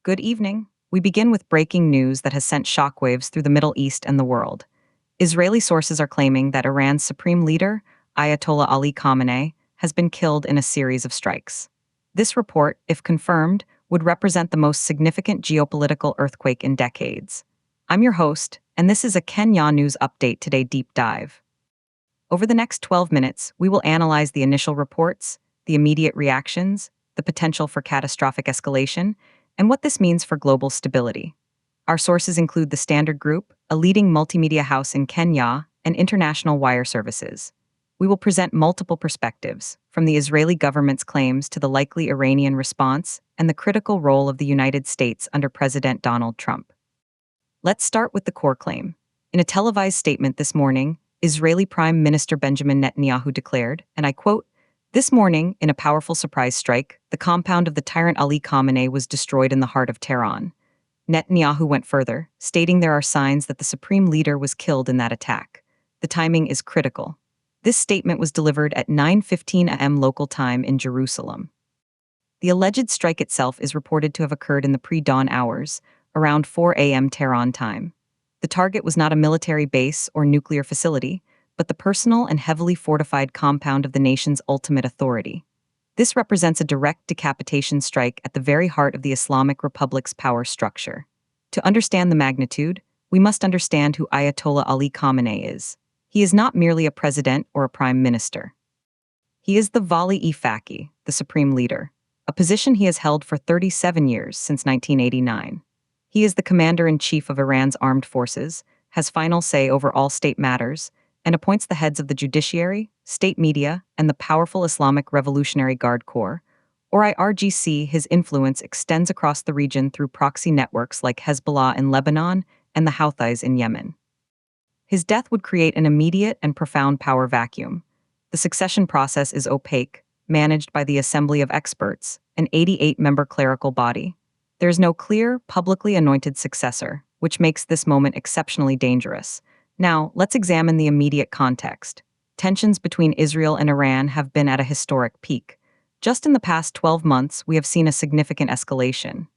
Good evening. We begin with breaking news that has sent shockwaves through the Middle East and the world. Israeli sources are claiming that Iran's supreme leader, Ayatollah Ali Khamenei, has been killed in a series of strikes. This report, if confirmed, would represent the most significant geopolitical earthquake in decades. I'm your host, and this is a Kenya News Update Today Deep Dive. Over the next 12 minutes, we will analyze the initial reports, the immediate reactions, the potential for catastrophic escalation, and what this means for global stability. Our sources include the Standard Group, a leading multimedia house in Kenya, and international wire services. We will present multiple perspectives, from the Israeli government's claims to the likely Iranian response and the critical role of the United States under President Donald Trump. Let's start with the core claim. In a televised statement this morning, Israeli Prime Minister Benjamin Netanyahu declared, and I quote, "This morning, in a powerful surprise strike, the compound of the tyrant Ali Khamenei was destroyed in the heart of Tehran." Netanyahu went further, stating there are signs that the supreme leader was killed in that attack. The timing is critical. This statement was delivered at 9:15 a.m. local time in Jerusalem. The alleged strike itself is reported to have occurred in the pre-dawn hours, around 4 a.m. Tehran time. The target was not a military base or nuclear facility, but the personal and heavily fortified compound of the nation's ultimate authority. This represents a direct decapitation strike at the very heart of the Islamic Republic's power structure. To understand the magnitude, we must understand who Ayatollah Ali Khamenei is. He is not merely a president or a prime minister. He is the Vali-e-Faqih, the supreme leader, a position he has held for 37 years since 1989. He is the commander-in-chief of Iran's armed forces, has final say over all state matters, and appoints the heads of the judiciary, state media, and the powerful Islamic Revolutionary Guard Corps, or IRGC. His influence extends across the region through proxy networks like Hezbollah in Lebanon and the Houthis in Yemen. His death would create an immediate and profound power vacuum. The succession process is opaque, managed by the Assembly of Experts, an 88-member clerical body. There is no clear, publicly anointed successor, which makes this moment exceptionally dangerous. Now, let's examine the immediate context. Tensions between Israel and Iran have been at a historic peak. Just in the past 12 months, we have seen a significant escalation.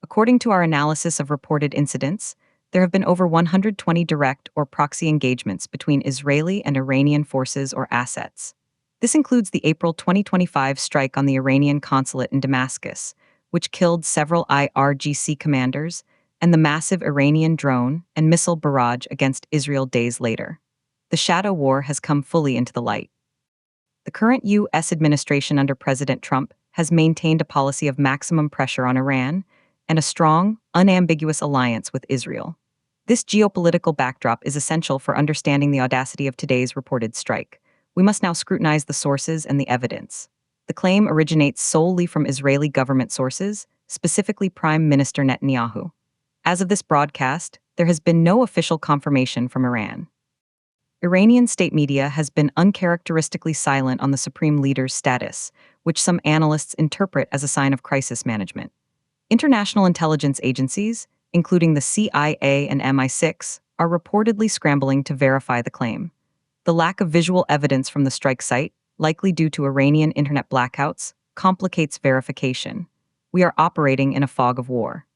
According to our analysis of reported incidents, there have been over 120 direct or proxy engagements between Israeli and Iranian forces or assets. This includes the April 2025 strike on the Iranian consulate in Damascus, which killed several IRGC commanders, and the massive Iranian drone and missile barrage against Israel days later. The shadow war has come fully into the light. The current U.S. administration under President Trump has maintained a policy of maximum pressure on Iran and a strong, unambiguous alliance with Israel. This geopolitical backdrop is essential for understanding the audacity of today's reported strike. We must now scrutinize the sources and the evidence. The claim originates solely from Israeli government sources, specifically Prime Minister Netanyahu. As of this broadcast, there has been no official confirmation from Iran. Iranian state media has been uncharacteristically silent on the supreme leader's status, which some analysts interpret as a sign of crisis management. International intelligence agencies, including the CIA and MI6, are reportedly scrambling to verify the claim. The lack of visual evidence from the strike site, likely due to Iranian internet blackouts, complicates verification. We are operating in a fog of war.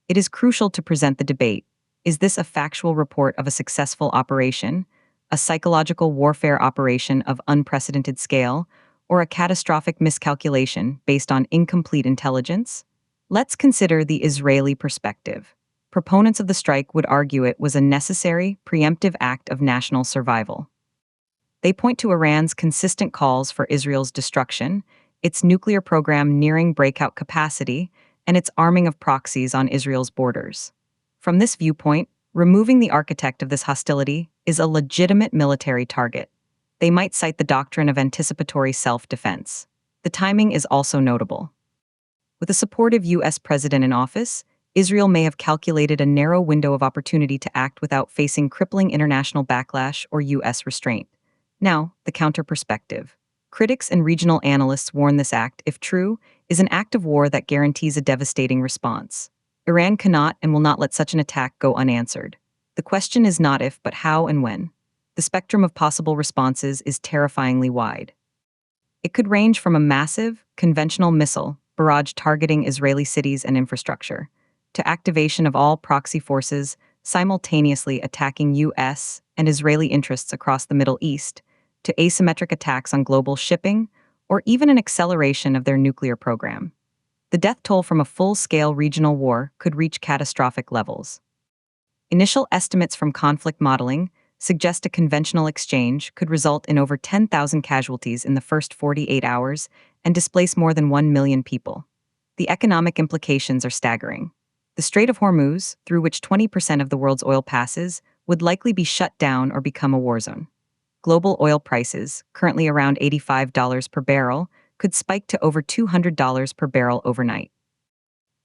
It is crucial to present the debate. Is this a factual report of a successful operation, a psychological warfare operation of unprecedented scale, or a catastrophic miscalculation based on incomplete intelligence? Let's consider the Israeli perspective. Proponents of the strike would argue it was a necessary, preemptive act of national survival. They point to Iran's consistent calls for Israel's destruction, its nuclear program nearing breakout capacity, and its arming of proxies on Israel's borders. From this viewpoint, removing the architect of this hostility is a legitimate military target. They might cite the doctrine of anticipatory self-defense. The timing is also notable. With a supportive U.S. president in office, Israel may have calculated a narrow window of opportunity to act without facing crippling international backlash or U.S. restraint. Now, the counter-perspective. Critics and regional analysts warn this act, if true, is an act of war that guarantees a devastating response. Iran cannot and will not let such an attack go unanswered. The question is not if, but how and when. The spectrum of possible responses is terrifyingly wide. It could range from a massive, conventional missile, barrage targeting Israeli cities and infrastructure, to activation of all proxy forces simultaneously attacking U.S. and Israeli interests across the Middle East, to asymmetric attacks on global shipping, or even an acceleration of their nuclear program. The death toll from a full-scale regional war could reach catastrophic levels. Initial estimates from conflict modeling suggest a conventional exchange could result in over 10,000 casualties in the first 48 hours and displace more than 1 million people. The economic implications are staggering. The Strait of Hormuz, through which 20% of the world's oil passes, would likely be shut down or become a war zone. Global oil prices, currently around $85 per barrel, could spike to over $200 per barrel overnight.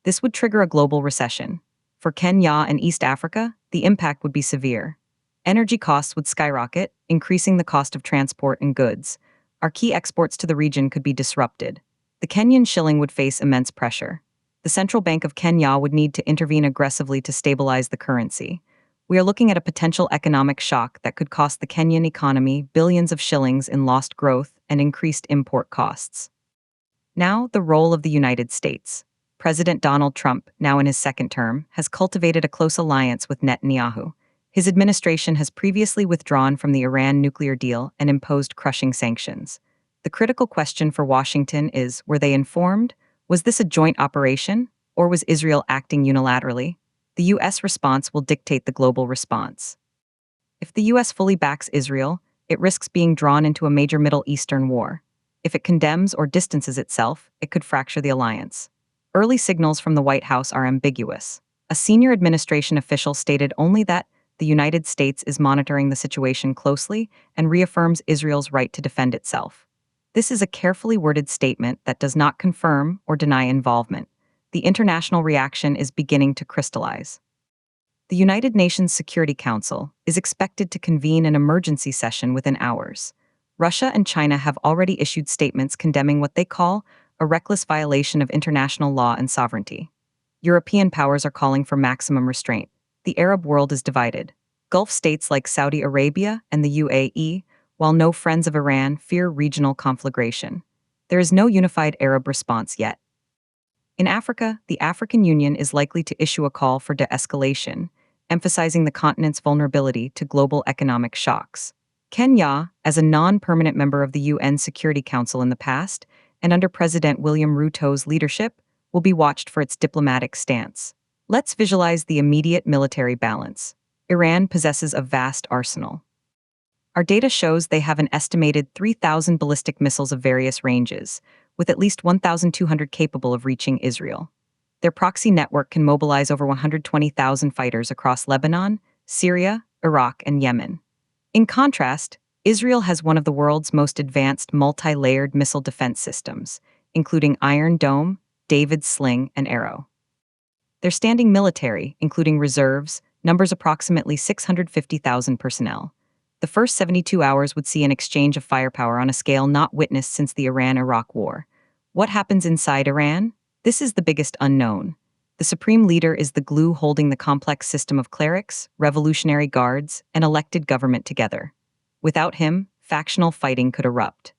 This would trigger a global recession. For Kenya and East Africa, the impact would be severe. Energy costs would skyrocket, increasing the cost of transport and goods. Our key exports to the region could be disrupted. The Kenyan shilling would face immense pressure. The Central Bank of Kenya would need to intervene aggressively to stabilize the currency. We are looking at a potential economic shock that could cost the Kenyan economy billions of shillings in lost growth and increased import costs. Now, the role of the United States. President Donald Trump, now in his second term, has cultivated a close alliance with Netanyahu. His administration has previously withdrawn from the Iran nuclear deal and imposed crushing sanctions. The critical question for Washington is, were they informed? Was this a joint operation? Or was Israel acting unilaterally? The U.S. response will dictate the global response. If the U.S. fully backs Israel, it risks being drawn into a major Middle Eastern war. If it condemns or distances itself, it could fracture the alliance. Early signals from the White House are ambiguous. A senior administration official stated only that the United States is monitoring the situation closely and reaffirms Israel's right to defend itself. This is a carefully worded statement that does not confirm or deny involvement. The international reaction is beginning to crystallize. The United Nations Security Council is expected to convene an emergency session within hours. Russia and China have already issued statements condemning what they call a reckless violation of international law and sovereignty. European powers are calling for maximum restraint. The Arab world is divided. Gulf states like Saudi Arabia and the UAE, while no friends of Iran, fear regional conflagration. There is no unified Arab response yet. In Africa, the African Union is likely to issue a call for de-escalation, emphasizing the continent's vulnerability to global economic shocks. Kenya, as a non-permanent member of the UN Security Council in the past, and under President William Ruto's leadership, will be watched for its diplomatic stance. Let's visualize the immediate military balance. Iran possesses a vast arsenal. Our data shows they have an estimated 3,000 ballistic missiles of various ranges, with at least 1,200 capable of reaching Israel. Their proxy network can mobilize over 120,000 fighters across Lebanon, Syria, Iraq, and Yemen. In contrast, Israel has one of the world's most advanced multi-layered missile defense systems, including Iron Dome, David's Sling, and Arrow. Their standing military, including reserves, numbers approximately 650,000 personnel. The first 72 hours would see an exchange of firepower on a scale not witnessed since the Iran-Iraq War. What happens inside Iran? This is the biggest unknown. The supreme leader is the glue holding the complex system of clerics, revolutionary guards, and elected government together. Without him, factional fighting could erupt.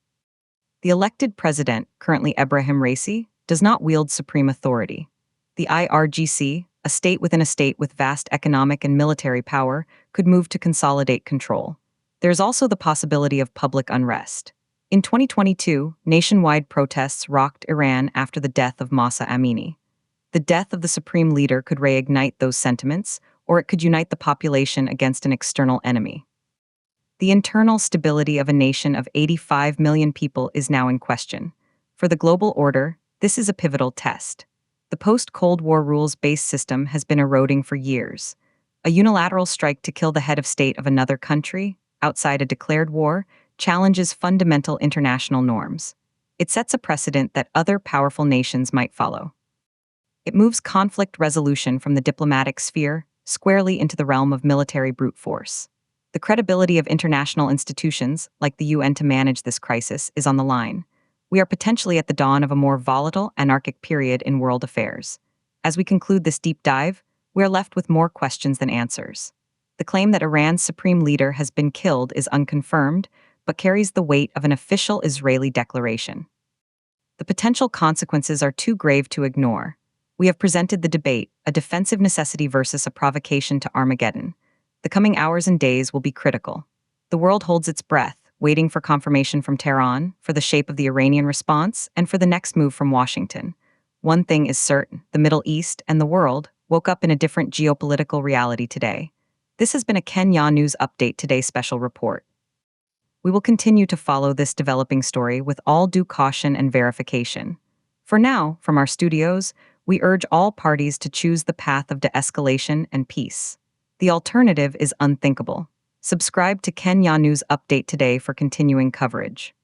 The elected president, currently Ebrahim Raisi, does not wield supreme authority. The IRGC, a state within a state with vast economic and military power, could move to consolidate control. There is also the possibility of public unrest. In 2022, nationwide protests rocked Iran after the death of Mahsa Amini. The death of the supreme leader could reignite those sentiments, or it could unite the population against an external enemy. The internal stability of a nation of 85 million people is now in question. For the global order, this is a pivotal test. The post-Cold War rules-based system has been eroding for years. A unilateral strike to kill the head of state of another country, outside a declared war, challenges fundamental international norms. It sets a precedent that other powerful nations might follow. It moves conflict resolution from the diplomatic sphere squarely into the realm of military brute force. The credibility of international institutions, like the UN, to manage this crisis is on the line. We are potentially at the dawn of a more volatile, anarchic period in world affairs. As we conclude this deep dive, we are left with more questions than answers. The claim that Iran's supreme leader has been killed is unconfirmed, but carries the weight of an official Israeli declaration. The potential consequences are too grave to ignore. We have presented the debate, a defensive necessity versus a provocation to Armageddon. The coming hours and days will be critical. The world holds its breath, waiting for confirmation from Tehran, for the shape of the Iranian response, and for the next move from Washington. One thing is certain: the Middle East and the world woke up in a different geopolitical reality today. This has been a Kenya News Update Today special report. We will continue to follow this developing story with all due caution and verification. For now, from our studios, we urge all parties to choose the path of de-escalation and peace. The alternative is unthinkable. Subscribe to Kenya News Update Today for continuing coverage.